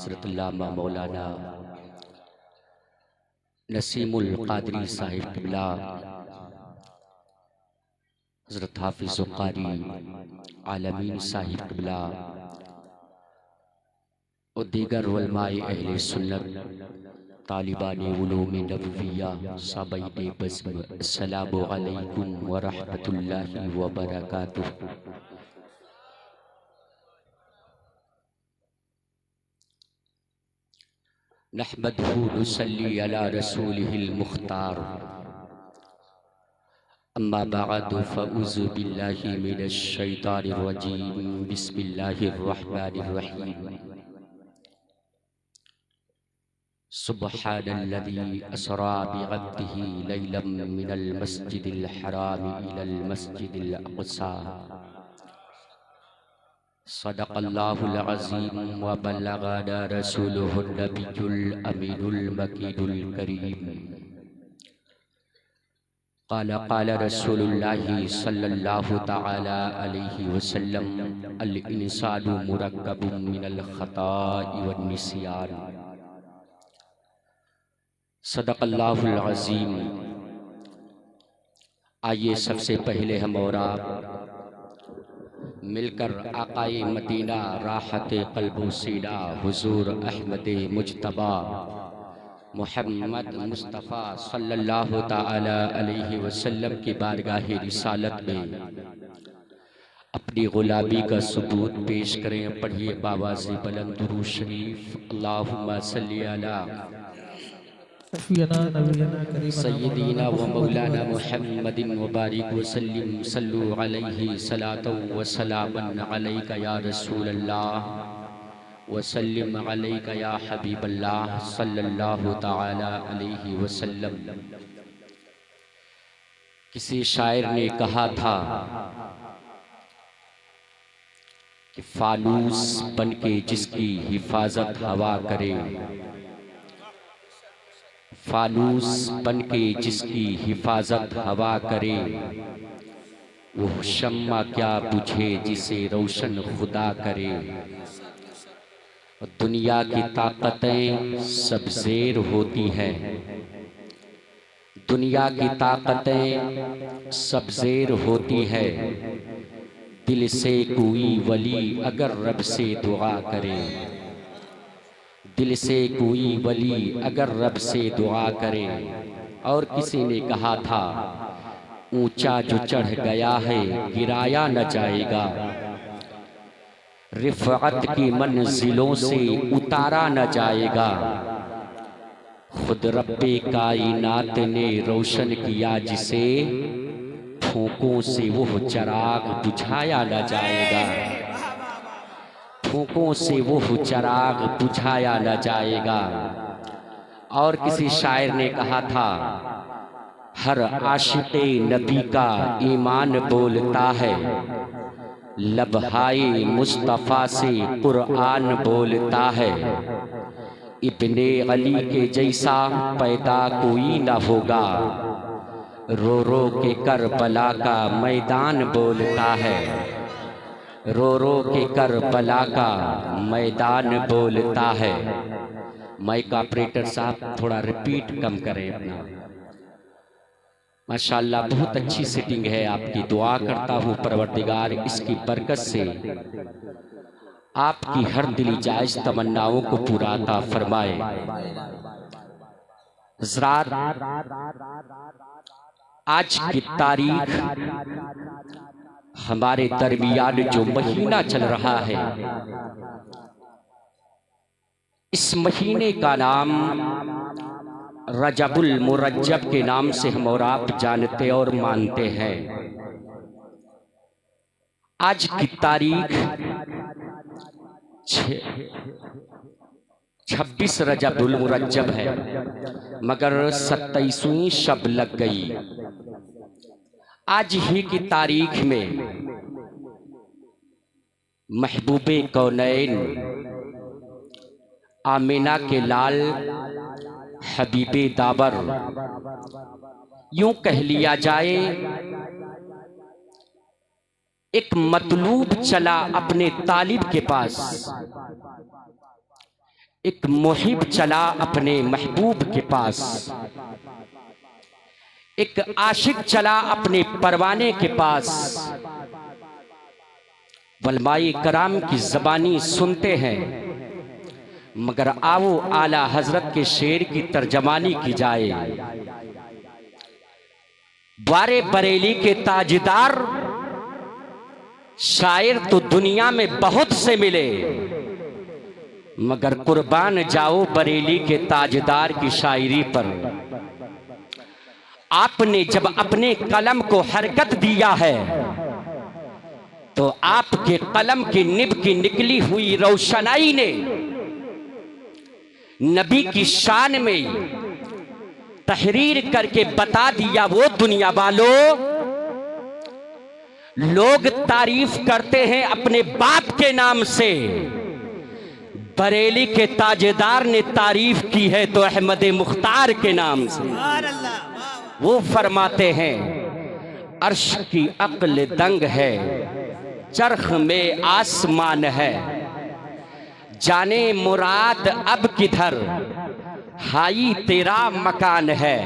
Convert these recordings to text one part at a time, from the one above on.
حضرت علامہ مولانا نسیم القادری صاحب قبلہ، حضرت حافظ قاری عالمین صاحب قبلہ اور دیگر علماء اہل سنت، طالبان علوم نبویہ، سابعین بزم، السلام علیکم ورحمۃ اللہ وبرکاتہ۔ نحمدہ نصلی علی رسولہ المختار، اما بعد فاعوذ باللہ من الشیطان الرجیم، بسم اللہ الرحمن الرحیم۔ سبحان الذی اسری بعبدہ لیلا من المسجد الحرام الی المسجد الاقصی، صدق اللہ العظیم وبلغنا رسولہ النبی الامین المکین الکریم۔ قال رسول اللہ صلی اللہ تعالی علیہ وسلم، الانسان مرکب من الخطاء والنسیان۔ صدق اللہ العظیم۔ آئیے سب سے پہلے ہم اور آپ مل کر آقائے مدینہ راحت قلب و سینہ حضور احمد مجتبی محمد مصطفیٰ صلی اللہ تعالی علیہ وسلم کی بارگاہ رسالت میں اپنی غلامی کا ثبوت پیش کریں۔ پڑھیے باواز بلند درود شریف، اللہم صلی علی سیدنا و مولانا محمد مبارک وسلم، صلو علیہ صلاة و سلام علیک یا رسول اللہ وسلم علیک یا حبیب اللہ صلی اللہ تعالی علیہ وسلم۔ کسی شاعر نے کہا تھا کہ فانوس بن کے جس کی حفاظت ہوا کرے، فانوس بن کے جس کی حفاظت ہوا کرے، وہ شمع کیا بجھے جسے روشن خدا کرے۔ دنیا کی طاقتیں سب زیر ہوتی ہیں، دنیا کی طاقتیں سب زیر ہوتی ہے، دل سے کوئی ولی اگر رب سے دعا کرے، دل سے کوئی ولی اگر رب سے دعا کرے۔ اور کسی نے کہا تھا، اونچا جو چڑھ گیا ہے گرایا نہ جائے گا، رفعت کی منزلوں سے اتارا نہ جائے گا، خود رب کائنات نے روشن کیا جسے، پھونکوں سے وہ چراغ بجھایا نہ جائے گا، پھونکوں سے وہ چراغ بجھایا نہ جائے گا۔ اور کسی شاعر نے کہا تھا، ہر عاشق نبی کا ایمان بولتا ہے، لبہائے مصطفیٰ سے قرآن بولتا ہے، ابن علی کے جیسا پیدا کوئی نہ ہوگا، رو رو کے کربلا کا میدان بولتا ہے، رو رو کے کربلا کا میدان بولتا ہے۔ مائک آپریٹر صاحب تھوڑا ریپیٹ کم کریں اپنا۔ ماشاءاللہ بہت اچھی سیٹنگ ہے آپ کی، دعا کرتا ہوں پروردگار اس کی برکت سے آپ کی ہر دلی جائز تمناؤں کو پورا عطا فرمائے۔ حضرات، آج کی تاریخ ہمارے درمیان جو مہینہ چل رہا ہے، اس مہینے کا نام رجب المرجب کے نام سے ہم اور آپ جانتے اور مانتے ہیں۔ آج کی تاریخ 26 رجب المرجب ہے، مگر 27ویں شب لگ گئی۔ آج ہی کی تاریخ میں محبوب کونین آمینہ کے لال حبیب دابر، یوں کہہ لیا جائے ایک مطلوب چلا اپنے طالب کے پاس، ایک محب چلا اپنے محبوب کے پاس، ایک عاشق چلا اپنے پروانے کے پاس۔ علماء کرام کی زبانی سنتے ہیں، مگر آؤ اعلی حضرت کے شعر کی ترجمانی کی جائے۔ بارے بریلی کے تاجدار شاعر تو دنیا میں بہت سے ملے، مگر قربان جاؤ بریلی کے تاجدار کی شاعری پر۔ آپ نے جب اپنے قلم کو حرکت دیا ہے تو آپ کے قلم کی نب کی نکلی ہوئی روشنائی نے نبی کی شان میں تحریر کر کے بتا دیا، وہ دنیا والوں، لوگ تعریف کرتے ہیں اپنے باپ کے نام سے، بریلی کے تاجدار نے تعریف کی ہے تو احمد مختار کے نام سے۔ وہ فرماتے ہیں عرش کی عقل دنگ ہے، چرخ میں آسمان ہے، جانے مراد اب کدھر، ہائی تیرا مکان ہے۔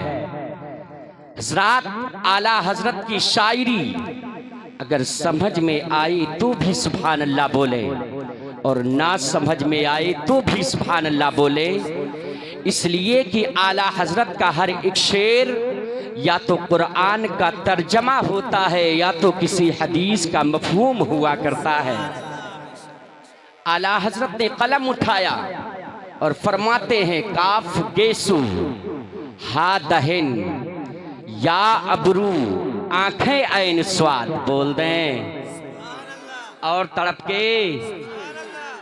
حضرات، اعلیٰ حضرت کی شاعری اگر سمجھ میں آئی تو بھی سبحان اللہ بولے، اور نہ سمجھ میں آئے تو بھی سبحان اللہ بولے، اس لیے کہ اعلیٰ حضرت کا ہر ایک شعر یا تو قرآن کا ترجمہ ہوتا ہے یا تو کسی حدیث کا مفہوم ہوا کرتا ہے۔ اعلیٰ حضرت نے قلم اٹھایا اور فرماتے ہیں کاف گیسو ہا دہن یا ابرو آنکھیں عین سواد، بول دیں اور تڑپ کے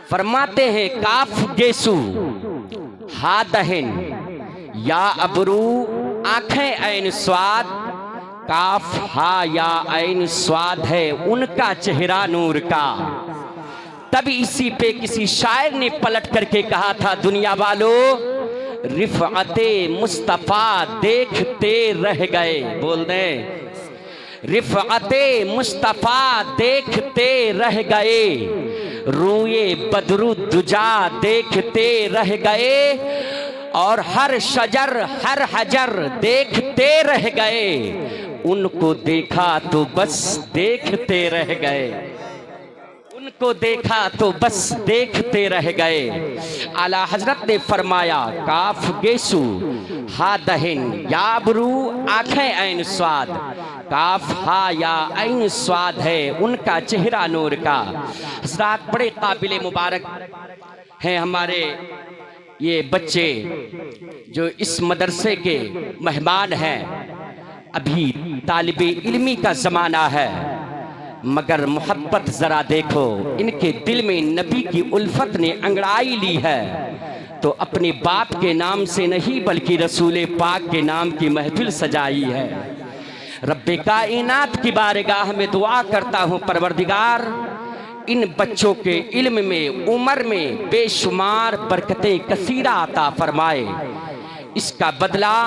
فرماتے ہیں کاف گیسو ہا دہن یا ابرو آنکھیں عین سواد، کاف ہا یا عین سواد ہے ان کا چہرہ نور کا۔ تب اسی پہ کسی شاعر نے پلٹ کر کے کہا تھا دنیا والو، رفعت مصطفیٰ دیکھتے رہ گئے، بول دیں رفعت مصطفیٰ دیکھتے رہ گئے، روئے بدر الدجا دیکھتے رہ گئے، اور ہر شجر ہر حجر دیکھتے رہ گئے، ان کو دیکھا تو بس دیکھتے رہ گئے، ان کو دیکھا تو بس دیکھتے رہ گئے۔ اعلیٰ حضرت نے فرمایا کاف گیسو ہا دہن یا ابرو آنکھیں عین سواد، کاف ہا یا عین سواد ہے ان کا چہرہ نور کا۔ حضرات، بڑے قابل مبارک ہیں ہمارے یہ بچے جو اس مدرسے کے مہمان ہیں۔ ابھی طالب علمی کا زمانہ ہے، مگر محبت ذرا دیکھو، ان کے دل میں نبی کی الفت نے انگڑائی لی ہے، تو اپنے باپ کے نام سے نہیں بلکہ رسول پاک کے نام کی محفل سجائی ہے۔ رب کائنات کی بارگاہ میں دعا کرتا ہوں پروردگار ان بچوں کے علم میں، عمر میں بے شمار برکتیں کثیرہ عطا فرمائے، اس کا بدلہ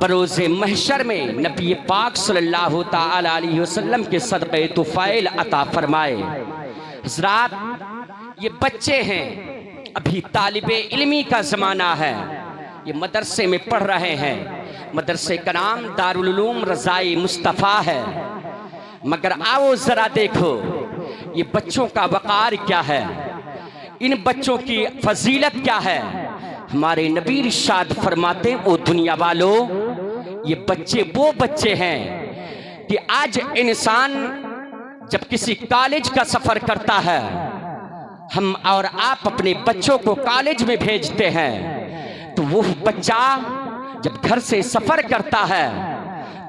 بروز محشر میں نبی پاک صلی اللہ تعالی علیہ وسلم کے صدقے طفیل عطا فرمائے۔ حضرات، یہ بچے ہیں، ابھی طالب علمی کا زمانہ ہے، یہ مدرسے میں پڑھ رہے ہیں، مدرسے کا نام دارالعلوم رضائی مصطفیٰ ہے، مگر آؤ ذرا دیکھو یہ بچوں کا وقار کیا ہے، ان بچوں کی فضیلت کیا ہے۔ ہمارے نبی ارشاد فرماتے او دنیا والو، یہ بچے وہ بچے ہیں کہ آج انسان جب کسی کالج کا سفر کرتا ہے، ہم اور آپ اپنے بچوں کو کالج میں بھیجتے ہیں، تو وہ بچہ جب گھر سے سفر کرتا ہے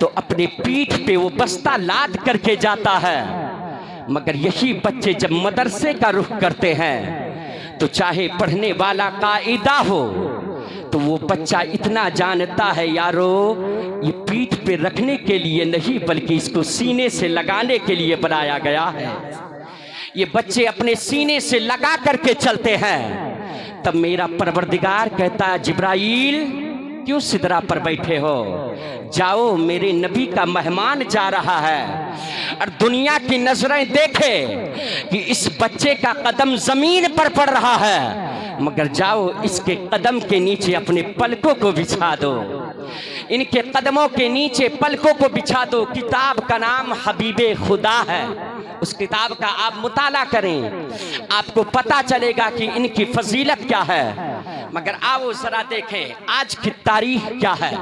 تو اپنے پیٹھ پہ وہ بستہ لاد کر کے جاتا ہے، مگر یہی بچے جب مدرسے کا رخ کرتے ہیں تو چاہے پڑھنے والا قاعدہ ہو تو وہ بچہ اتنا جانتا ہے یارو یہ پیٹھ پہ رکھنے کے لیے نہیں بلکہ اس کو سینے سے لگانے کے لیے بنایا گیا ہے۔ یہ بچے اپنے سینے سے لگا کر کے چلتے ہیں، تب میرا پروردگار کہتا ہے جبرائیل کیوں سدرا پر بیٹھے ہو، جاؤ میرے نبی کا مہمان جا رہا ہے، اور دنیا کی نظریں دیکھے کہ اس بچے کا قدم زمین پر پڑ رہا ہے، मगर जाओ इसके कदम के नीचे अपने पलकों को बिछा दो, इनके कदमों के नीचे पलकों को बिछा दो। किताब का नाम हबीबे खुदा है, उस किताब का आप मुताला करें, आपको पता चलेगा कि इनकी फजीलत क्या है। मगर आओ जरा देखें आज की तारीख क्या है।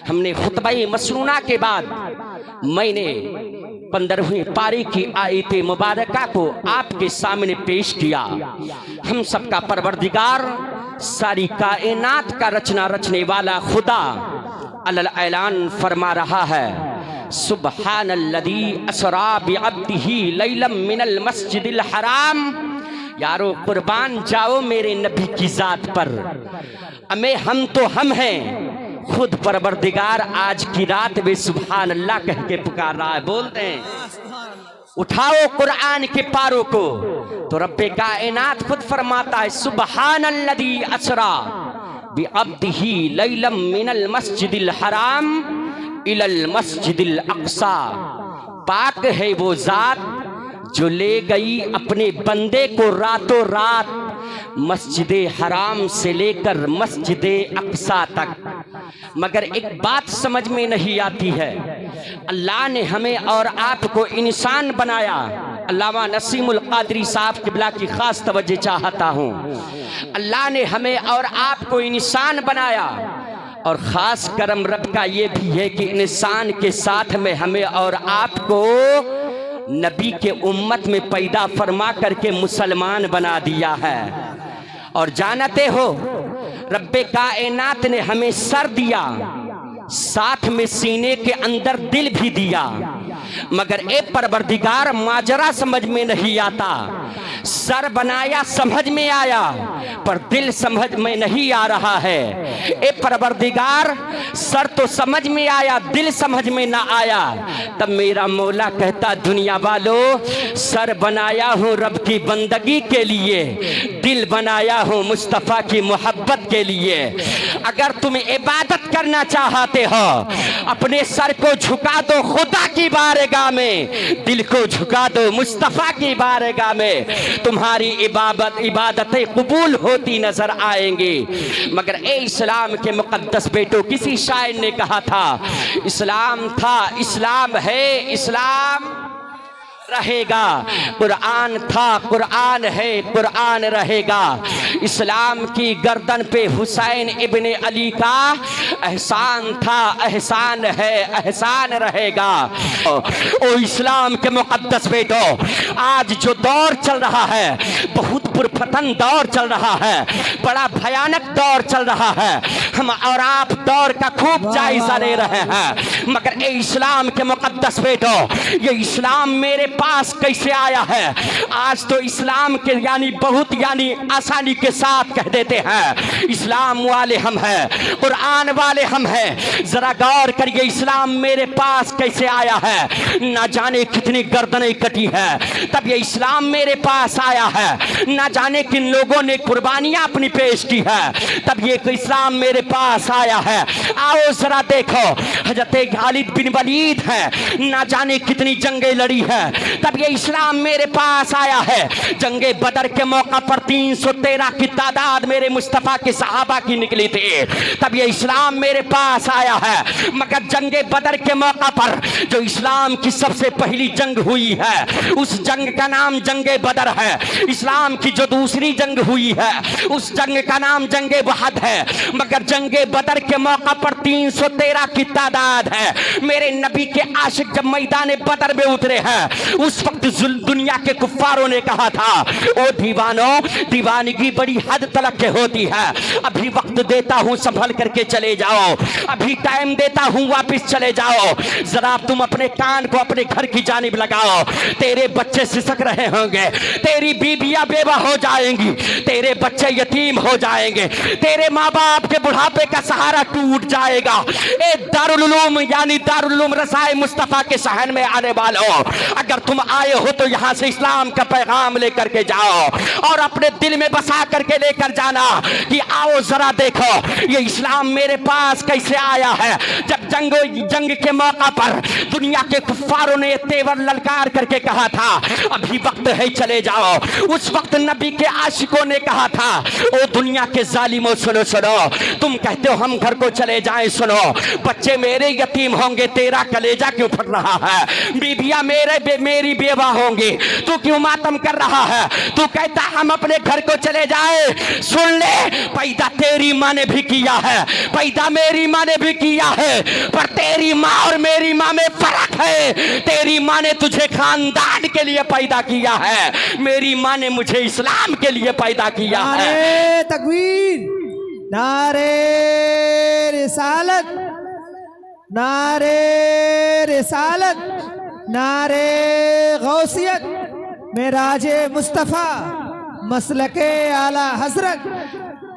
हमने खुतबा मसनूना के बाद मैंने 15वीं पारी की आयत मुबारका को आपके सामने पेश किया। हम सबका परवरदिगार, सारी कायनात का रचने वाला खुदा अल ऐलान फरमा रहा है, सुब्हानल्लज़ी असरा बिअब्दिही लैलम मिनल मस्जिदिल हराम। यारो कुर्बान जाओ मेरे नबी की जात पर, हम तो हम हैं, खुद परवरदिगार आज की रात में सुभान अल्लाह कह के पुकार रहा है। बोलते हैं उठाओ कुरान के पारों को, तो रब्बे कायनात खुद फरमाता है, सुब्हानल्लज़ी असरा बिअब्दिही लैलम मिनल मस्जिदिल हराम इलल मस्जिदिल अक्सा। पाक है वो जात जो ले गई अपने बंदे को रातों रात मस्जिदे हराम से लेकर मस्जिदे अक्सा तक। मगर एक बात समझ में नहीं आती है, अल्लाह ने हमें और आपको इंसान बनाया। अल्लामा नसीमुल कादरी साहब किबला की खास तवज्जो चाहता हूँ। अल्लाह ने हमें और आपको इंसान बनाया, और ख़ास करम रब का ये भी है कि इंसान के साथ में हमें और आपको नबी के उम्मत में पैदा फरमा करके मुसलमान बना दिया है। और जानते हो रब्बे कायनात ने हमें सर दिया, साथ में सीने के अंदर दिल भी दिया, मगर ए परवरदिगार माजरा समझ में नहीं आता। सर बनाया समझ में आया, पर दिल समझ में नहीं आ रहा है। ए परवरदिगार सर तो समझ में आया, दिल समझ में ना आया। तब मेरा मौला कहता, दुनिया वालों सर बनाया हूँ रब की बंदगी के लिए, दिल बनाया हूँ मुस्तफ़ा की मोहब्बत के लिए। अगर तुम इबादत करना चाहते हो, अपने सर को झुका दो खुदा की बारगाह में, दिल को झुका दो मुस्तफ़ा की बारगाह में, तुम्हारी इबादतें कबूल होती नजर आएंगी। मगर ए इस्लाम के मुकद्दस बेटो, किसी शायर ने कहा था, इस्लाम था, इस्लाम है, इस्लाम रहेगा। कुरान था, कुरान है, कुरान रहेगा। इस्लाम की गर्दन पे हुसैन इब्ने अली का एहसान था, एहसान है, एहसान रहेगा। ओ इस्लाम के मुकद्दस बेटो, आज जो दौर चल रहा है, बहुत पुरफतन दौर चल रहा है, बड़ा भयानक दौर चल रहा है। हम और आप दौर का खूब जायजा ले रहे हैं। मगर ए इस्लाम के मुकद्दस बेटो, ये इस्लाम मेरे पास कैसे आया है? आज तो इस्लाम के बहुत आसानी के साथ कह देते हैं इस्लाम वाले हम हैं, कुरान वाले हम हैं। जरा गौर करिए, इस्लाम मेरे पास कैसे आया है? ना जाने कितनी गर्दनें कटी है तब ये इस्लाम मेरे पास आया है। ना जाने किन लोगों ने कुर्बानियां अपनी पेश की है तब ये इस्लाम मेरे पास आया है। आओ जरा देखो, हजरत खालिद बिन वलीद है, ना जाने कितनी जंगें लड़ी है तब ये इस्लाम मेरे पास आया है। जंगे बदर के मौका पर 313 की तादाद मेरे मुस्तफ़ा के सहाबा की निकली थी, तब ये इस्लाम मेरे पास आया है। मगर जंगे बदर के मौका पर जो इस्लाम की सबसे पहली जंग हुई है, उस जंग का नाम जंगे बदर है। इस्लाम की जो दूसरी जंग हुई है, उस जंग का नाम जंगे वहद है। मगर जंगे बदर के मौका पर 313 की तादाद है। मेरे नबी के आशिक जब मैदान बदर में उतरे हैं, उस वक्त दुनिया के कुफ्फारों ने कहा था, ओ दीवानों, दीवानगी बड़ी हद तलक के होती है, अभी वक्त देता हूं संभल करके चले जाओ, अभी टाइम देता हूं वापस चले जाओ। जरा तुम अपने कान को अपने घर की जानिब लगाओ, तेरे बच्चे सिसक रहे होंगे, तेरी बीबियां बेवा हो जाएंगी, तेरे बच्चे यतीम हो जाएंगे, तेरे माँ बाप के बुढ़ा बुढ़ापे का सहारा टूट जाएगा। ए दारुल उलूम यानी दारुल उलूम रसाए मुस्तफ़ा के शहर में आने वालों, अगर तुम आए हो तो यहाँ से इस्लाम का पैगाम लेकर के जाओ और अपने दिल में बसा करके लेकर जाना कि आओ जरा देखो ये इस्लाम मेरे पास कैसे आया है। जब जंग के मौका पर दुनिया के कुफ्फारों ने तेवर ललकार करके कहा था अभी वक्त है चले जाओ, उस वक्त नबी के आशिकों ने कहा था ओ दुनिया के जालिमों सुनो सुनो, तुम कहते हो हम घर को चले जाएं, सुनो बच्चे मेरे यतीम होंगे, तेरा कलेजा क्यों फट रहा है, बीबियां मेरी बेवा होंगी, तू क्यों मातम कर रहा है, तू कहता हम अपने घर को चले जाए। सुन ले, पैदा तेरी माँ ने भी किया है, पैदा मेरी माँ ने भी किया है, पर तेरी माँ और मेरी माँ में फर्क है। तेरी माँ ने तुझे खानदान के लिए पैदा किया है, मेरी माँ ने मुझे इस्लाम के लिए पैदा किया है। नारे तकबीर, नारे रिसालत, नारे रिसालत, नारे गौसियत, मेराजे मुस्तफ़ा, मसलके आला हजरत,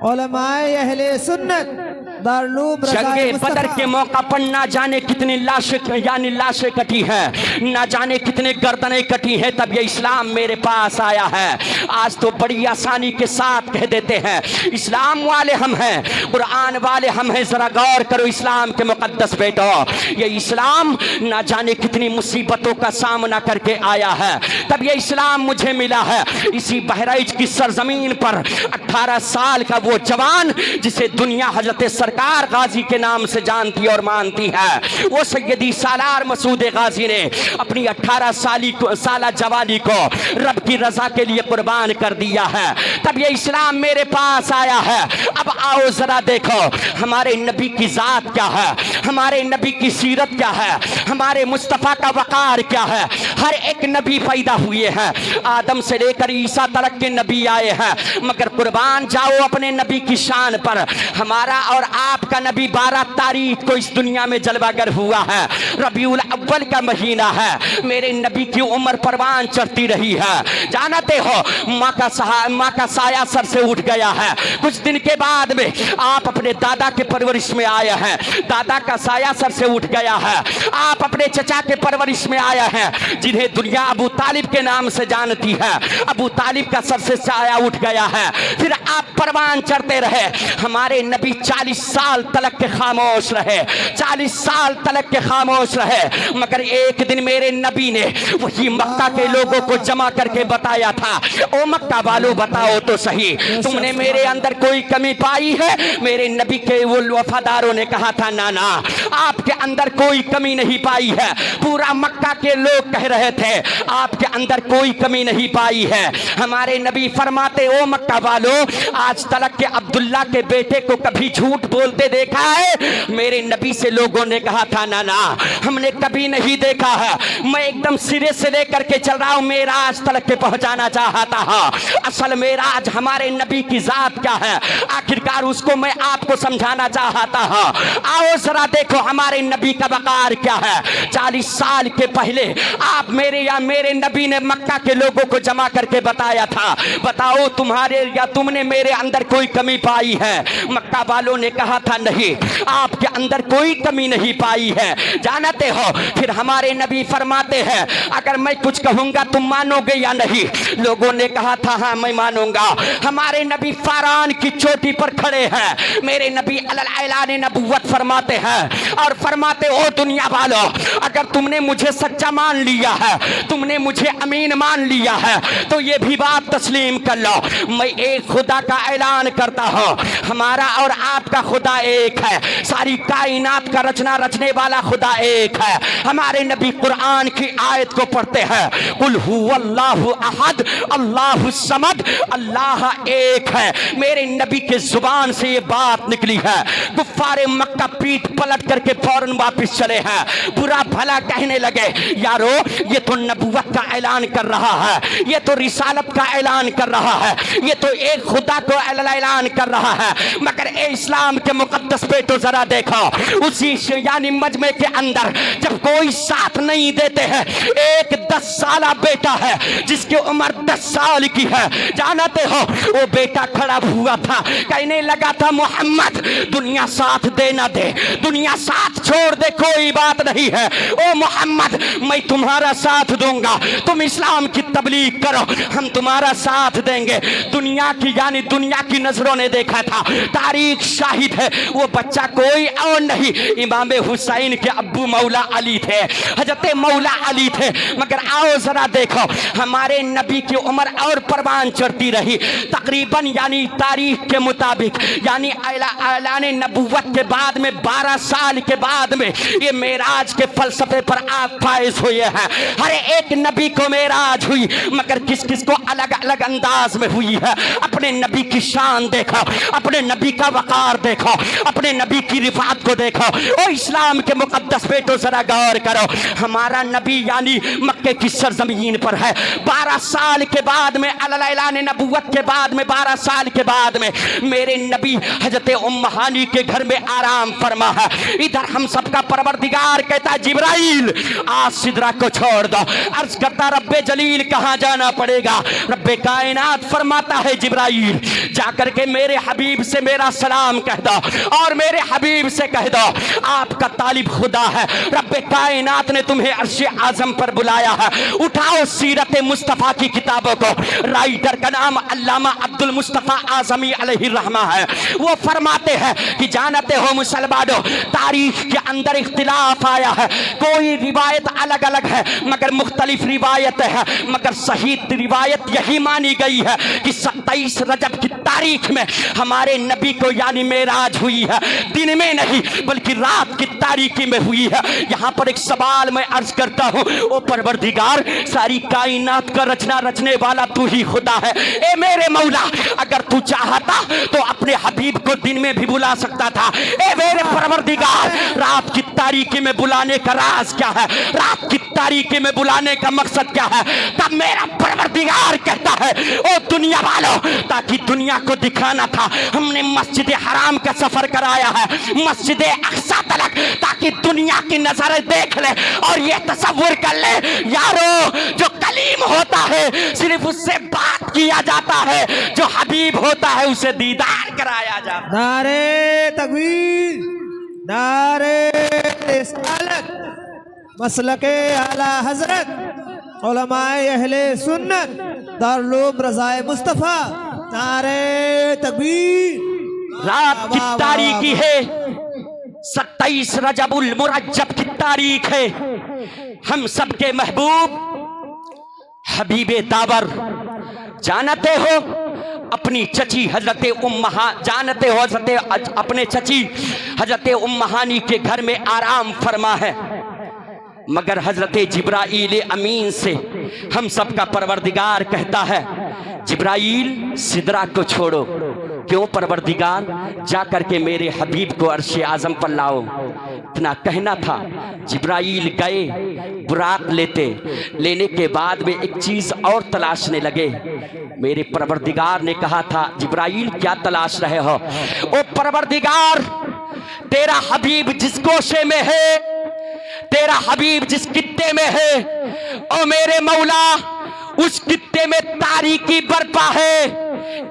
उलमाए अहले सुन्नत, जंगे बदर के मौका पर ना जाने कितनी लाशें कटी हैं, ना जाने कितने गर्दनें कटी हैं, तब ये इस्लाम मेरे पास आया है। आज तो बड़ी आसानी के साथ कह देते हैं इस्लाम वाले हम हैं, कुरान वाले हम हैं। जरा गौर करो इस्लाम के मुकद्दस बेटो, ये इस्लाम ना जाने कितनी मुसीबतों का सामना करके आया है, तब ये इस्लाम मुझे मिला है। इसी बहराइच की सरजमीन पर 18 साल का वो जवान जिसे दुनिया हजरत सरकार गाजी के नाम से जानती और मानती है, वो सैयदी सालार मसूद गाजी ने अपनी 18 साला जवानी को रब की रजा के लिए कुर्बान कर दिया है, तब ये इस्लाम मेरे पास आया है। अब आओ जरा देखो हमारे नबी की जात क्या है, हमारे नबी की सीरत क्या है, हमारे मुस्तफ़ा का वकार क्या है। हर एक नबी पैदा हुए हैं, आदम से लेकर ईसा तक के नबी आए हैं, मगर कुर्बान जाओ अपने नबी की शान पर। हमारा और आपका नबी 12 तारीख को इस दुनिया में जलवागर हुआ है, रबीउल अव्वल का महीना है। मेरे नबी की उम्र परवान चढ़ती रही है। जानते हो माँ का साया सर से उठ गया है। कुछ दिन के बाद में आप अपने दादा के परवरिश में आए हैं, दादा का साया सर से उठ गया है। आप अपने चचा के परवरिश में आए हैं, जिन्हें दुनिया अबू तालिब के नाम से जानती है, अबू तालिब का सर से साया उठ गया है। फिर आप परवान चढ़ते रहे। हमारे नबी 40 साल तलक के खामोश रहे, 40 साल तलक के खामोश रहे, मगर एक दिन मेरे नबी ने वही मक्का के लोगों को जमा करके बताया था, ओ मक्का वालों बताओ तो सही, तुमने मेरे अंदर कोई कमी पाई है? मेरे नबी के वो वफादारों ने कहा था ना ना, आपके अंदर कोई कमी नहीं पाई है। पूरा मक्का के लोग कह रहे थे आपके अंदर कोई कमी नहीं पाई है। हमारे नबी फरमाते ओ मक्का वालों, आज तलक के अब्दुल्ला के बेटे को कभी झूठ बोलते देखा है? मेरे नबी से लोगों ने कहा था ना ना, हमने कभी नहीं देखा है। मैं एकदम सिरे से लेकर के चल रहा हूं, मेराज तलक के पहुंचाना चाहता हूं। असल मेराज हमारे नबी की जात क्या है, आखिरकार उसको मैं आपको समझाना चाहता हूं। आओ जरा देखो हमारे नबी का वकार क्या है। 40 साल के पहले आप मेरे नबी ने मक्का के लोगों को जमा करके बताया था, बताओ तुम्हारे या तुमने मेरे अंदर कोई कमी पाई है? मक्का वालों ने कहा था नहीं, आपके अंदर कोई कमी नहीं पाई है। जानते हो फिर हमारे नबी फरमाते हैं अगर मैं कुछ कहूंगा तुम मानोगे या नहीं? लोगों ने कहा था हाँ मैं मानूंगा। हमारे नबी फारान की चोटी पर खड़े हैं, मेरे नबी ऐलान नबुव्वत फरमाते हैं और फरमाते ओ दुनिया वालों, अगर तुमने मुझे सच्चा मान लिया है, तुमने मुझे अमीन मान लिया है, तो ये भी बात तस्लीम कर लो, मैं एक खुदा का ऐलान करता हूं, हमारा और आपका खुदा एक है, सारी कायनात का रचने वाला खुदा एक है। हमारे नबी कुरान की आयत को पढ़ते हैं, कुल हुवल्लाहु अहद अल्लाहु समद, अल्लाह एक है। मेरे नबी के जुबान से ये बात निकली है, कुफ्फारे मक्का पीठ पलट करके फौरन वापस चले हैं, बुरा भला कहने लगे यारो ये तो नबुवत का ऐलान कर रहा है, ये तो रिसालत का ऐलान कर रहा है, ये तो एक खुदा को ऐलान کر رہا ہے، مگر اے اسلام کے مقدس بیٹو ذرا دیکھو، اسی یعنی مجمع کے اندر جب کوئی ساتھ نہیں دیتے ہیں، ایک 10 سالہ بیٹا ہے جس کی عمر 10 سال کی ہے، جانتے ہو وہ بیٹا کھڑا ہوا تھا، کہنے لگا تھا محمد دنیا ساتھ دے نہ دے، دنیا ساتھ چھوڑ دے، کوئی بات نہیں ہے، او محمد میں تمہارا ساتھ دوں گا، تم اسلام کی تبلیغ کرو، ہم تمہارا ساتھ دیں گے۔ دنیا کی یعنی دنیا کی نظروں نے دیکھا تھا، تاریخ شاہد ہے، وہ بچہ کوئی اور نہیں امام حسین کے ابو مولا علی تھے، حضرت مولا علی تھے۔ مگر آؤ ذرا دیکھو، ہمارے نبی کی عمر اور پروان چڑھتی رہی، تقریباً یعنی تاریخ کے مطابق یعنی اعلان نبوت کے بعد میں 12 سال کے بعد میں یہ معراج کے فلسفے پر آپ فائز ہوئے ہیں۔ ہر ایک نبی کو معراج ہوئی، مگر کس کس کو الگ الگ انداز میں ہوئی ہے۔ اپنے نبی کی شان دیکھو، اپنے نبی کا وقار دیکھو، اپنے نبی کی رفعت کو دیکھو۔ او اسلام کے مقدس بیٹو ذرا غور کرو، ہمارا نبی یعنی مکے کی سرزمین پر ہے، 12 سال کے بعد میں اعلان نبوت کے بعد میں 12 سال کے بعد میں میرے نبی حضرت ام ہانی کے گھر میں آرام فرما ہے۔ ادھر ہم سب کا پروردگار کہتا ہے جبرائیل آج سدرہ کو چھوڑ دو، عرض کرتا رب جلیل کہاں جانا پڑے گا؟ رب کائنات فرماتا ہے جبرائیل جا کر کے میرے حبیب سے میرا سلام کہہ دو، اور میرے حبیب سے کہہ دو آپ کا طالب خدا ہے، رب کائنات نے تمہیں عرش اعظم پر بلایا ہے۔ اٹھاؤ سیرت مصطفیٰ کی کتابوں کو، رائٹر کا نام علامہ عبد المصطفیٰ اعظمی علیہ الرحمہ ہے، وہ فرماتے ہیں کہ جانتے ہو مسلمانوں تاریخ کے اندر اختلاف آیا ہے، کوئی روایت الگ الگ ہے مگر مختلف روایت ہے، مگر صحیح روایت یہی مانی گئی ہے کہ 27 رجب کی تاریخ میں ہمارے نبی کو یعنی معراج ہوئی ہے، دن میں نہیں بلکہ رات کی تاریکی میں ہوئی ہے۔ یہاں پر ایک سوال میں عرض کرتا ہوں، او پروردگار ساری کائنات کا رچنے والا تو ہی خدا ہے، اے میرے مولا اگر تو چاہتا تو اپنے حبیب کو دن میں بھی بلا سکتا تھا، اے میرے پروردگار رات کی تاریکی میں بلانے کا راز کیا ہے؟ رات کی تاریکی میں بلانے کا مقصد کیا ہے؟ تب میرا پروردگار کہتا ہے او دنیا والوں، تاکہ دنیا کو دکھانا تھا ہم نے مسجد حرام کا سفر کرایا ہے، مسجد اقصی تلک، تاکہ دنیا کی نظر دیکھ لے اور یہ تصور کر لے یارو جو کلیم ہوتا ہے صرف اس سے بات کیا جاتا ہے، جو حبیب ہوتا ہے اسے دیدار کرایا جاتا ہے۔ نعرے تکبیر، نعرے رسالت، مسلک اعلی حضرت علماء اہل سنت دارالعلوم رضائے مصطفیٰ، نعرے تکبیر۔ رات کی تاریکی ہے، 27 رجب المرجب کی تاریخ ہے، ہم سب کے محبوب حبیب داور جانتے ہو اپنی چچی حضرت جانتے ہو حضرت اپنے چچی حضرت ام ہانی کے گھر میں آرام فرما ہے، مگر حضرت جبرائیل امین سے ہم سب کا پروردگار کہتا ہے جبرائیل سدرہ کو چھوڑو، کیوں پروردگار؟ جا کر کے میرے حبیب کو عرش اعظم پر لاؤ۔ اتنا کہنا تھا، جبرائیل گئے براق لینے کے بعد میں ایک چیز اور تلاشنے لگے۔ میرے پروردگار نے کہا تھا جبرائیل کیا تلاش رہے ہو؟ او پروردگار تیرا حبیب جس گوشے میں ہے، تیرا حبیب جس خطے میں ہے، او میرے مولا اس خطے میں تاریکی برپا ہے،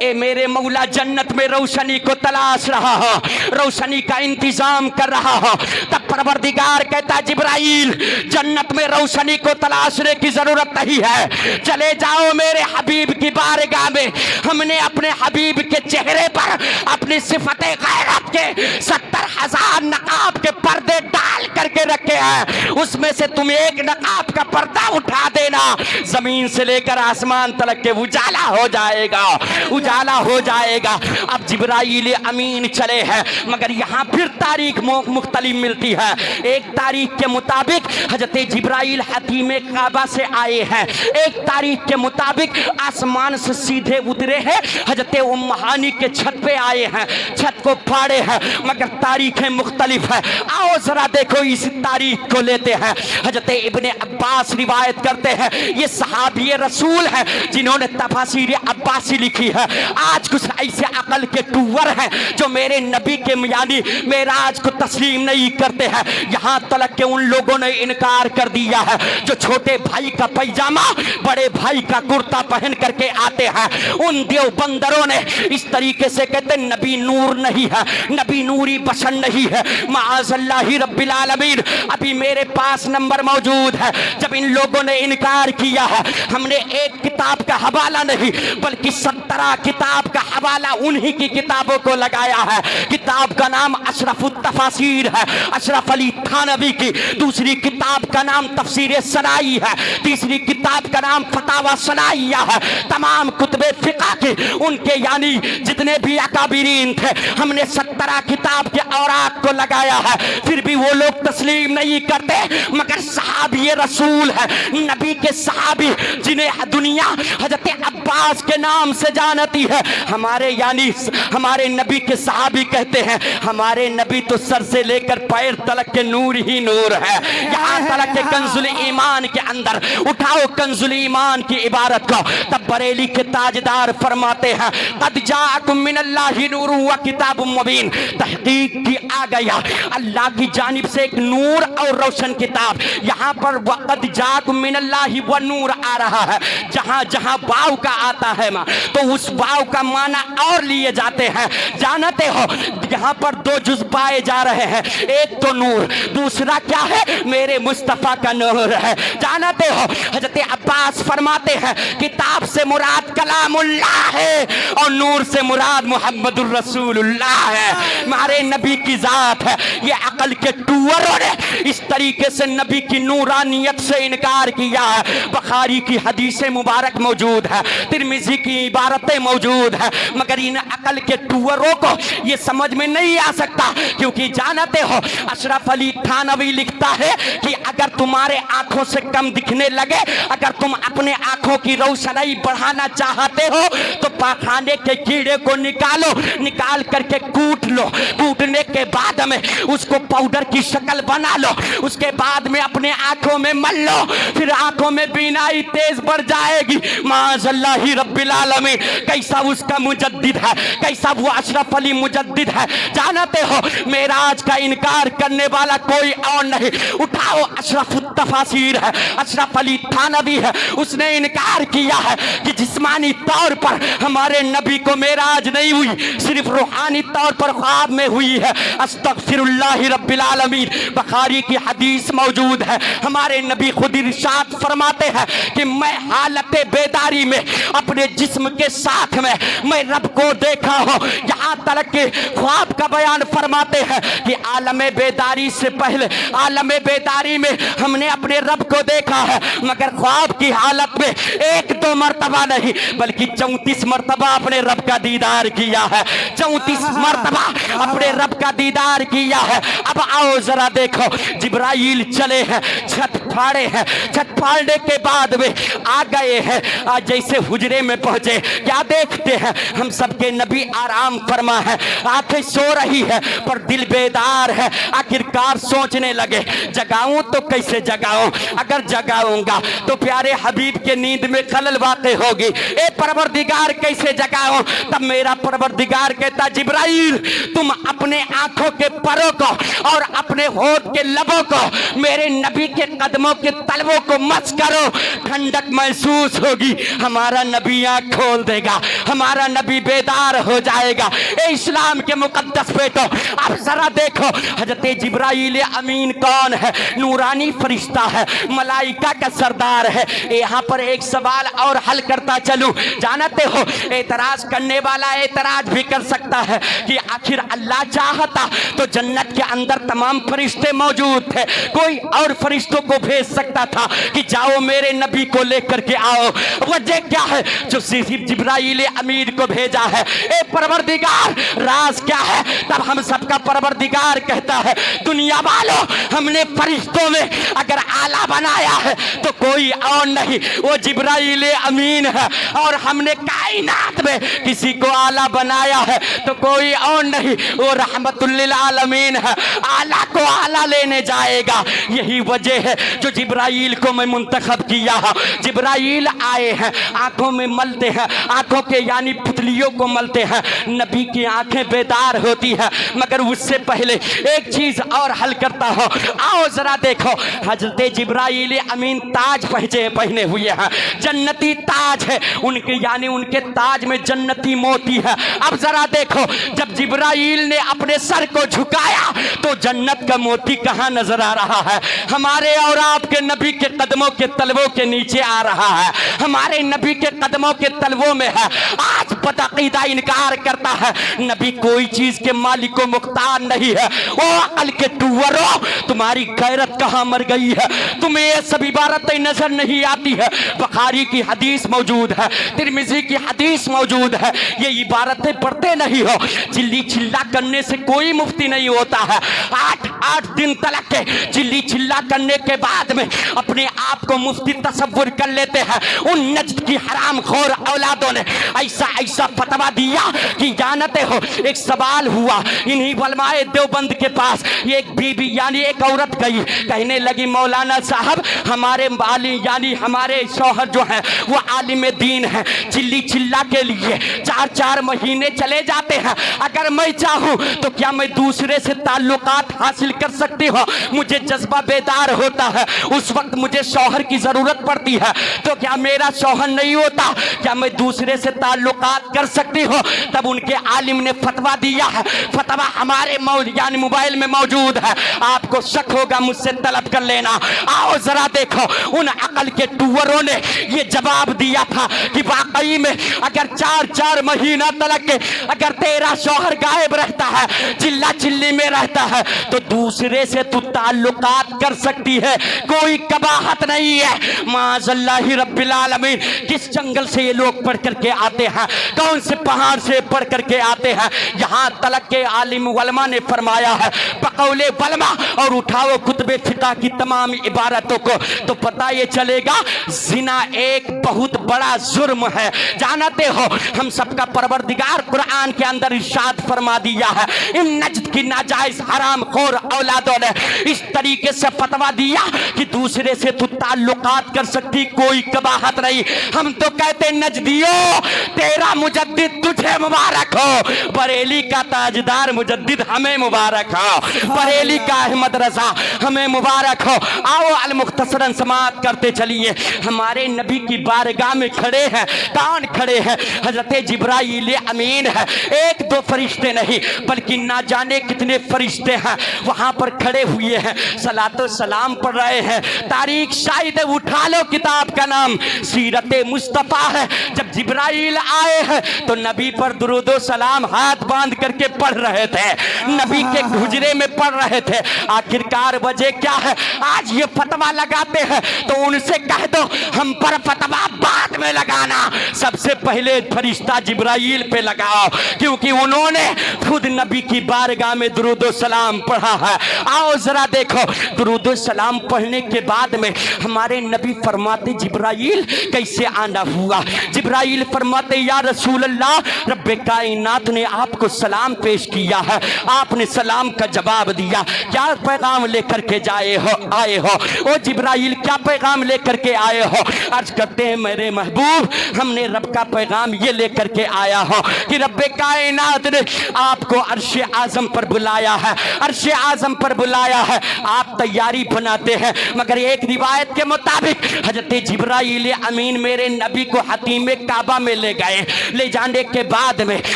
اے میرے مولا جنت میں روشنی کو تلاش رہا ہو، روشنی کا انتظام کر رہا ہو۔ تب پروردگار کہتا جبرائیل جنت میں روشنی کو تلاشنے کی ضرورت نہیں ہے، چلے جاؤ میرے حبیب کی بارگاہ میں، ہم نے اپنے حبیب کے چہرے پر اپنی صفت غیرت کے 70,000 نقاب کے پردے ڈال کر کے رکھے ہیں، اس میں سے تم ایک نقاب کا پردہ اٹھا دینا، زمین سے لے کر آسمان تلک کے اجالا ہو جائے گا، اجالا ہو جائے گا۔ اب جبرائیل امین چلے ہیں، مگر یہاں پھر تاریخ مختلف ملتی ہے۔ ایک تاریخ کے مطابق حضرت جبرائیل حتیم کعبہ سے آئے ہیں، ایک تاریخ کے مطابق آسمان سے سیدھے اترے ہیں، حضرت ام ہانی کے چھت پہ آئے ہیں، چھت کو پھاڑے ہیں، مگر تاریخیں مختلف ہیں۔ آؤ ذرا دیکھو इस तारीख को लेते हैं। हजरत इब्ने अब्बास रिवायत करते हैं, ये सहाबी रसूल है जिन्होंने तफसीर अब्बासी लिखी है। आज कुछ ऐसे अकल के टूवर हैं जो मेरे नबी के यानी मेराज को तस्लीम नहीं करते हैं। यहाँ तक के उन लोगों ने इनकार कर दिया है जो छोटे भाई का पैजामा बड़े भाई का कुर्ता पहन करके आते हैं। उन देवबंदरों ने इस तरीके से कहते नबी नूर नहीं है, नबी नूरी बशर नहीं है। माअज़ल्लाहि रब्बिल आलमीन, अभी मेरे पास नंबर मौजूद है। जब इन लोगों ने इनकार किया है, हमने एक किताब का हवाला नहीं बल्कि 17 किताब का हवाला उन्हीं की किताबों को लगाया है। किताब का नाम अशरफुत तफासीर है, अशरफ अली थानवी की। दूसरी किताब का नाम तफसीर सनाई है। तीसरी किताब का नाम फतावा सनाइया है। तमाम कुतुबे फिक़ह के उनके यानी जितने भी अकाबिरीन थे, हमने 17 किताब के औराक को लगाया है। फिर भी वो लोग तस्लीम नहीं करते। मगर सहाबी रसूल है, नबी के सहाबी जिन्हें दुनिया हजरत अब्बास के नाम से जानती है, हमारे यानी हमारे नबी के सहाबी कहते हैं हमारे नबी तो सर से लेकर पैर तलक के नूर ही नूर है। यहाँ तलक के कंजुल ईमान के अंदर उठाओ कंजुल ईमान की इबारत को, तब बरेली के ताजदार फरमाते हैं कद जाअकुम मिनल्लाहि नूरुन व किताबुम मुबीन, तहकीक की आ गया अल्लाह की जानिब से एक नूर और रोशन किताब। यहाँ पर वक़द जाअकुम मिनल्लाहि व नूर आ रहा है। जहाँ जहाँ वाव का आता है तो उस वाव का माना और लिए जाते हैं। जानते हो यहाँ पर 2 जुज़ पाए जा रहे हैं, एक तो नूर, दूसरा क्या है मेरे मुस्तफ़ा का नूर है। जानते हो हजरत अब्बास फरमाते हैं किताब से मुराद कलामुल्लाह है और नूर से मुराद मुहम्मदुर रसूलुल्लाह है, हमारे नबी की जात है। ये अकल के टूवरों ने इस तरीके से नबी की नूरानियत से इनकार किया है। बुखारी की हदीसें मुबारक मौजूद है, तिरमिज़ी की इबारतें मौजूद है, मगर इन अकल के टूवरों को ये समझ में नहीं आ सकता। क्योंकि जानते हो अशरफ अली थानवी लिखता है कि अगर तुम्हारे आंखों से कम दिखने लगे, अगर तुम अपने आंखों की रोशनी बढ़ाना चाहते हो तो पाखाने के कीड़े को निकालो, निकाल करके कूट लो, कूटने के बाद में उसको पाउडर की शक्ल बना लो, उसके बाद में अपने आंखों में मल लो, फिर आंखों में बीनाई तेज बढ़ जाएगी। माअज़ल्लाहि रब्बिल आलमीन, कैसा उसका मुजद्दिद है, कैसा वो अशरफ अली मुजद्दिद है। जानते हो मेराज का इनकार करने वाला कोई और नहीं, उठाओ अशरफुत तफासीर है, अशरफ अली थानवी है, उसने इनकार किया है कि जिस्मानी तौर पर हमारे नबी को मेराज नहीं हुई, सिर्फ रूहानी तौर पर ख्वाब में हुई है। अस्तगफिरुल्लाह रब्बिल आलमीन, बुखारी की हदीस मौजूद है। हमारे नबी खुद इरशाद फरमाते हैं कि मैं हालत बेदारी में अपने जिस्म के साथ में मैं रब को देखा हूँ। यहाँ तक के ख्वाब का बयान फरमाते हैं कि आलम बेदारी से पहले आलम बेदारी में हमने अपने रब को देखा है, मगर ख्वाब की हालत में 1-2 मरतबा नहीं बल्कि 34 मरतबा अपने रब का दीदार किया है। 34 मरतबा अपने रब का दीदार किया है। अब आओ जरा देखो, जिब्राइल चले हैं, छत फाड़े हैं, छत फाड़ने के बाद में आ गए हैं, आज जैसे हुजरे में पहुंचे, क्या देखते हैं हम सबके नबी आराम फरमा है, आंखें सो रही है पर दिल बेदार है। आखिरकार सोचने लगे जगाऊं तो कैसे जगाऊं, अगर जगाऊंगा तो प्यारे हबीब के नींद में खलल वाक़ होगी। ए परवरदिगार कैसे जगाऊं? तब मेरा परवरदिगार कहता जिब्राइल तुम अपने आंखों के परों को और अपने होठ के लबों को मेरे नबी के कदमों के तलवों को मस करो, ठंडक महसूस होगी, हमारा नबी आंख खोल देगा, हमारा नबी बेदार हो जाएगा। ए इस्लाम के मुकद्दस बेटो, अब जरा देखो हजरत जिब्राइल अमीन कौन है? नूरानी फरिश्ता है, मलाइका का सरदार है। यहाँ पर एक सवाल और हल करता चलूं, जानते हो एतराज करने वाला एतराज भी कर सकता है कि आखिर अल्लाह चाहता तो जन्नत के अंदर तमाम फरिश्ते मौजूद थे, कोई और फरिश्तों फरिश्तों को भेज सकता था कि जाओ मेरे नबी को लेकर के आओ। वजह क्या है जो सिर्फ जिब्राइल अमीन को भेजा है? ए परवरदिगार, राज क्या है? तब हम सबका परवरदिगार कहता है, दुनिया वालों, हमने फरिश्तों में अगर आला बनाया है तो कोई और नहीं, वो जिब्राइल अमीन है। और हमने कायनात में किसी को आला बनाया है तो कोई और नहीं, वो रहमतुल लिल आलमीन है। आला को आला लेने जाएगा। यही वजह है जो जिब्राइल को मैं मुंतखब किया है। जिब्राइल आए हैं, आंखों में मलते हैं, आंखों के यानी पुतलियों को मलते हैं। नबी की आंखें बेदार होती है, मगर उससे पहले एक चीज और हल करता हो। आओ जरा देखो, हजरत जिब्राइल अमीन ताज पहने हुए हैं, जन्नती ताज है उनके, यानी उनके ताज में जन्नती मोती है। अब जरा देखो, जब जिब्राइल ने अपने सर को झुकाया तो जन्नत का मोती कहां नजर आ रहा है? हमारे और आपके नबी के कदमों के तलवों के नीचे आ रहा है, हमारे नबी के कदमों के तलवों में है। आज बदअकीदा इनकार करता है नबी कोई चीज के मालिक को मुख्तार नहीं है। ओ अकल के टूवरों, तुम्हारी गैरत कहां मर गई है? तुम्हें ये सब इबारतें नजर नहीं आती है? बुखारी की हदीस मौजूद है, तिरमिजी की हदीस मौजूद है, ये इबारतें पढ़ते नहीं हो? चिल्ली चिल्ला करने से कोई मुफ्ती नहीं होता है। 8 दिन तलक के चिल्ली चिल्ला करने के बाद में अपने आप को मुफ्ती तसव्वुर कर लेते हैं। उन नज्द की हराम खोर औलादों ने ऐसा ऐसा फतवा दिया कि जानते हो, एक सवाल हुआ इन्हीं उलमाए देवबंद के पास। एक बीबी यानी एक औरत गई, कहने लगी मौलाना साहब, हमारे आलिम यानी हमारे शौहर जो है वो आलिम दीन है, चिल्ली चिल्ला के लिए 4-4 महीने चले जाते हैं। अगर मैं चाहूं तो क्या मैं दूसरे से ताल्लुकात हासिल कर सकती हूँ? मुझे जज्बा बेदार होता है, उस वक्त मुझे शौहर की जरूरत पड़ती है, तो क्या मेरा शौहर नहीं होता? क्या मैं दूसरे से ताल्लुकात कर सकती हूँ? तब उनके आलिम ने फतवा दिया है, फतवा हमारे यानी मोबाइल में मौजूद है, आपको शक होगा मुझसे तलब कर लेना। आओ जरा देखो, उन अकल के टूवरों ने ये जवाब दिया था कि वाकई में अगर 4-4 महीना तलक के अगर तेरा शौहर गायब रहता है, चिल्ला चिल्ली में रहता है, तो दूसरे से तू ताल्लुकात कर सकती है, कोई कबाहत नहीं है। माज़अल्लाहि रब्बिल आलमीन, किस जंगल से ये लोग पढ़ करके आते हैं, कौन से पहाड़ से पढ़ करके आते हैं? यहाँ तलक के आलिम उलमा ने फरमाया है बकौले वलमा, और उठाओ कुतुबे फिक़ह की तमाम इबारतों को, तो पता ये चलेगा जिना एक बहुत बड़ा जुर्म है। जानते हो, हम सबका परवरदिगार कुरान के अंदर इरशाद फरमा दिया है, इन नज्द की नाजायज हराम खोर औलादों ने इस तरीके से फतवा दिया कि दूसरे से तू ताल्लुकात कर सकती, कोई कबाहत नहीं। हम तो कहते नजदियों, तेरा मुजद्दिद तुझे मुबारक हो, बरेली का ताजदार मुजद्दिद हमें मुबारक हो, बरेली का अहमद रजा हमें मुबारक हो। आओ अल मुख्तसरन समाअत करते चलिए। हमारे नबी की बारगाह में खड़े हैं, कौन खड़े हैं? हजरत जिब्राइल अमीन है। 1-2 फरिश्ते नहीं बल्कि ना जाने कितने फरिश्ते हैं वहां पर खड़े हुए हैं, सलातो सलाम पढ़ रहे हैं। तारीख शायद उठा लो, किताब का नाम सीरत मुस्तफा है। जब जिब्राइल आए हैं तो नबी पर दुरूदो सलाम हाथ बांध करके पढ़ रहे थे, नबी के हुजरे में पढ़ रहे थे। आखिरकार वजह क्या है? आज ये फतवा लगाते हैं तो उनसे कह दो हम पर फतवा बाद में लगाना, सबसे पहले फरिश्ता जिब्राइल पे लगाओ, क्योंकि उन्होंने खुद नबी की बारगाह में दुरूदो सलाम पढ़ा है। आओ जरा देखो, दुरूदो सलाम पढ़ने के बाद में हमारे नबी फरमाते जिब्राइल कैसे आना हुआ? जिब्राइल फरमाते या रसूल अल्लाह, रब्बे कायनात ने आपको सलाम पेश किया है, आपने सलाम का जवाब दिया, क्या पैगाम लेकर के आए हो? ओ जिब्राइल, क्या पैगाम लेकर के आए हो? अर्ज करते हैं मेरे महबूब, हमने रब का पैगाम ये लेकर के आया हो कि रब्बे कायनात ने आपको अर्श आजम पर बुलाया है, अर्श आजम पर बुलाया है। आप तैयारी बनाते हैं, मगर एक रिवायत रवायत के मुताबिक हजरत जिब्राइल अमीन मेरे नबी को हतीम काबा में ले गए। ले जाने के बाद में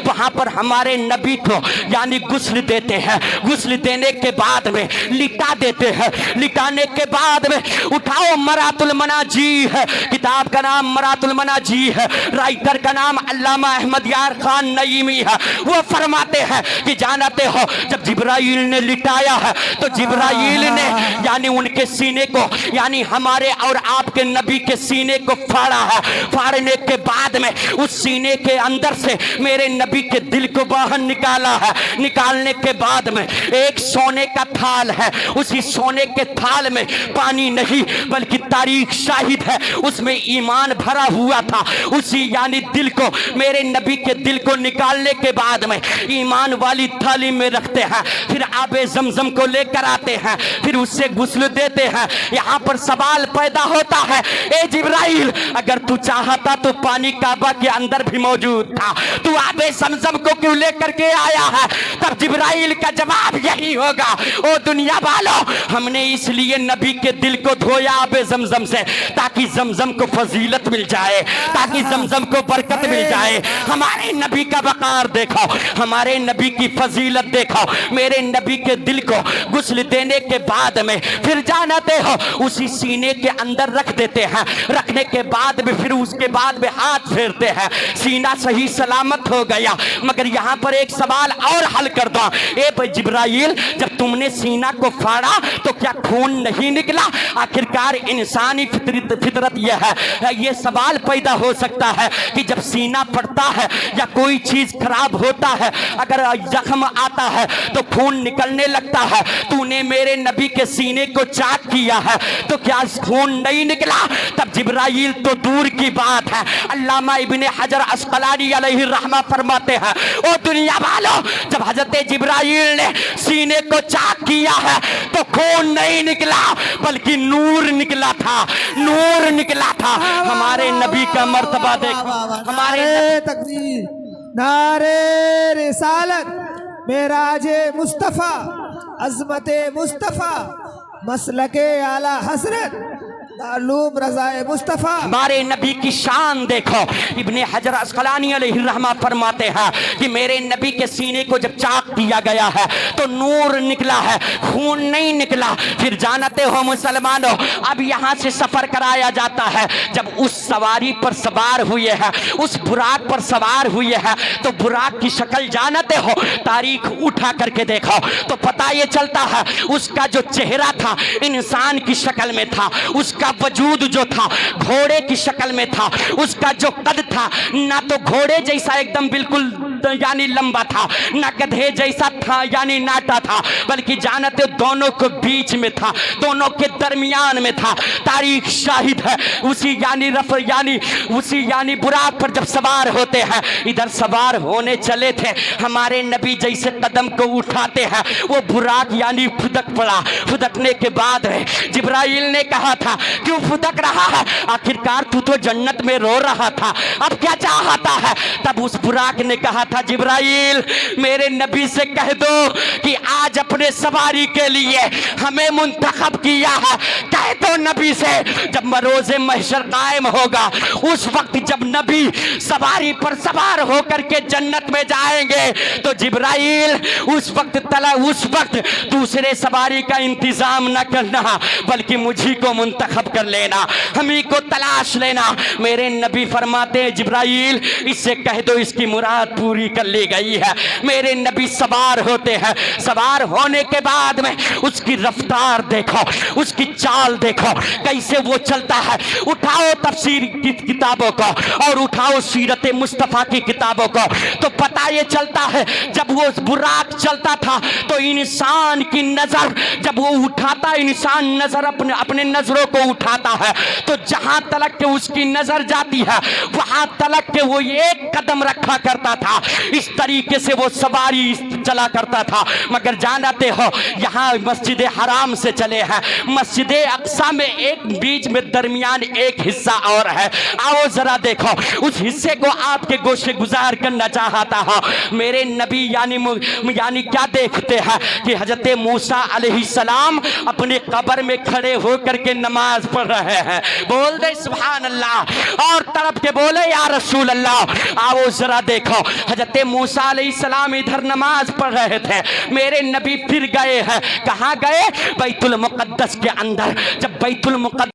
वहां पर हमारे नबी को यानी गुस्ल देते हैं। गुस्ल देने के बाद में लिटा देते हैं। लिटाने के बाद में उठाओ, मरातुल मनाजी है, किताब का नाम मरातुल मनाजी है, राइटर का नाम अल्लामा अहमद यार खान नईमी है। वो फरमाते हैं कि जानते हो जब जिब्राइल ने लिटाया है तो जिब्राइल ने यानी उनके सीने को यानी हमारे और आपके नबी के सीने को फाड़ा है। फाड़ने के बाद में उस सीने के अंदर से मेरे नबी के दिल को बाहर निकाला है। निकालने के बाद में एक सोने का थाल है, उसी सोने के थाल में पानी नहीं बल्कि तारीख शाहिद है, उसमें ईमान भरा हुआ था। उसी यानी दिल को मेरे नबी के दिल को निकालने के बाद में ईमान वाली थाली में रखते हैं। फिर आबे ज़मज़म को लेकर आते हैं, फिर उससे गुस्ल देते हैं। यहाँ पर सवाल पैदा होता है, ए जिब्राइल अगर तू चाहता तो पानी काबा के अंदर भी मौजूद था, तू आबे ज़मज़म को क्यों लेकर के आया है? तब जिब्राइल का जवाब यही होगा, ओ दुनिया वालों, हमने इसलिए नबी के दिल को धोया आबे ज़मज़म से ताकि ज़मज़म को फजीलत मिल जाए, ताकि ज़मज़म को बरकत मिल जाए। हमारे नबी का वकार देखो, हमारे नबी की फजीलत देखो। मेरे नबी के दिल को गुस्ल देने के बाद में फिर जानते हो उसी सीने के अंदर रख देते हैं। रखने के बाद में फिर उसके बाद में हाथ फेरते हैं, सीना सही सलामत हो गया। मगर यहाँ पर एक सवाल और हल कर दो, ए जिब्राइल जब तुमने सीना को फाड़ा तो क्या खून नहीं निकला? आखिरकार इंसानी फितरत यह है, ये सवाल पैदा हो सकता है कि जब सीना फटता है या कोई चीज खराब होता है, अगर जख्म आता है तो खून निकलने लगता है। तूने मेरे नबी के सीने को चाक किया है तो क्या खून नहीं निकला? तब जिब्राइल तो दूर की बात है, अल्लामा इब्ने हजर अस्कलानी अलैहि रहमा फरमाते हैं, ओ दुनिया वालों, जब हजरत जिब्राइल ने सीने को चाक किया है तो खून नहीं निकला बल्कि नूर निकला था, नूर निकला था। हमारे नबी का मर्तबा देखो, हमारे तकबीर, नारे रिसालत, मेराजे मुस्तफ़ा, अज़मते मुस्तफ़ा, मसलके आला हज़रत, दारुल रज़ाए मुस्तफ़ा। हमारे नबी की शान देखो। इब्ने हजर अस्कलानी अलैहि रहमा फरमाते हैं कि मेरे नबी के सीने को जब चाक किया गया है तो नूर निकला है, खून नहीं निकला। फिर जानते हो मुसलमानों, अब यहाँ से सफर कराया जाता है। जब उस सवारी पर सवार हुए हैं, उस बुराक पर सवार हुए हैं, तो बुराक की शक्ल जानते हो, तारीख उठा करके देखो तो पता ये चलता है उसका जो चेहरा था इंसान की शक्ल में था, उसका वजूद जो था घोड़े की शक्ल में था, उसका जो कद था ना तो घोड़े जैसा एकदम बिल्कुल यानी लंबा था, ना गधे जैसा था यानी नाटा था, बल्कि जानते दोनों के बीच में था, दोनों के दरमियान में था। तारीख शाहिद है उसी यानी रफ यानी उसी यानी बुराक पर जब सवार होते हैं, इधर सवार होने चले थे, हमारे नबी जैसे कदम को उठाते हैं वो बुराक यानी फुदक पड़ा। फुदकने के बाद जिब्राइल ने कहा था, क्यों फुदक रहा है? आखिरकार तू तो जन्नत में रो रहा था, अब क्या चाहता है? तब उस बुराक ने कहा था, जिब्राइल मेरे नबी से कह दो कि आज अपने सवारी के लिए हमें मुंतखब किया है। कह दो नबी से जब मरोज़े महशर कायम होगा, उस वक्त जब नबी सवारी पर सवार होकर के जन्नत में जाएंगे तो जिब्राइल उस वक्त दूसरे सवारी का इंतजाम न करना बल्कि मुझी को मुंतखब कर लेना, हमी को तलाश लेना। मेरे नबी फरमाते हैं, जिब्राइल इससे कह दो इसकी मुराद पूरी कर ली गई है। मेरे नबी सवार होते हैं, सवार होने के बाद में उसकी रफ्तार देखो, उसकी चाल देखो, कैसे वो चलता है। उठाओ तफसीर की किताबों को और उठाओ सीरत मुस्तफ़ा की किताबों को तो पता ये चलता है जब वो बुराक चलता था तो इंसान की नजर जब वो उठाता, इंसान नजर अपने नजरों को उठाता है तो जहां तलक के उसकी नजर जाती है वहां तलक के वो एक कदम रखा करता था। इस तरीके से वो सवारी چلا کرتا تھا، مگر جانتے ہو یہاں مسجد حرام سے چلے ہیں، مسجد اقصی میں ایک بیچ میں درمیان ایک حصہ اور ہے، آؤ ذرا دیکھو اس حصے کو آپ کے گوشے گزار کرنا چاہتا ہوں۔ میرے نبی یعنی کیا دیکھتے ہیں کہ حضرت موسیٰ علیہ السلام اپنی قبر میں کھڑے ہو کر کے نماز پڑھ رہے ہیں، بول دے سبحان اللہ، اور طرف کے بولے یا رسول اللہ۔ آؤ ذرا دیکھو حضرت موسیٰ علیہ السلام ادھر نماز پڑھ رہے تھے، میرے نبی پھر گئے ہیں، کہاں گئے؟ بیت المقدس کے اندر۔ جب بیت المقدس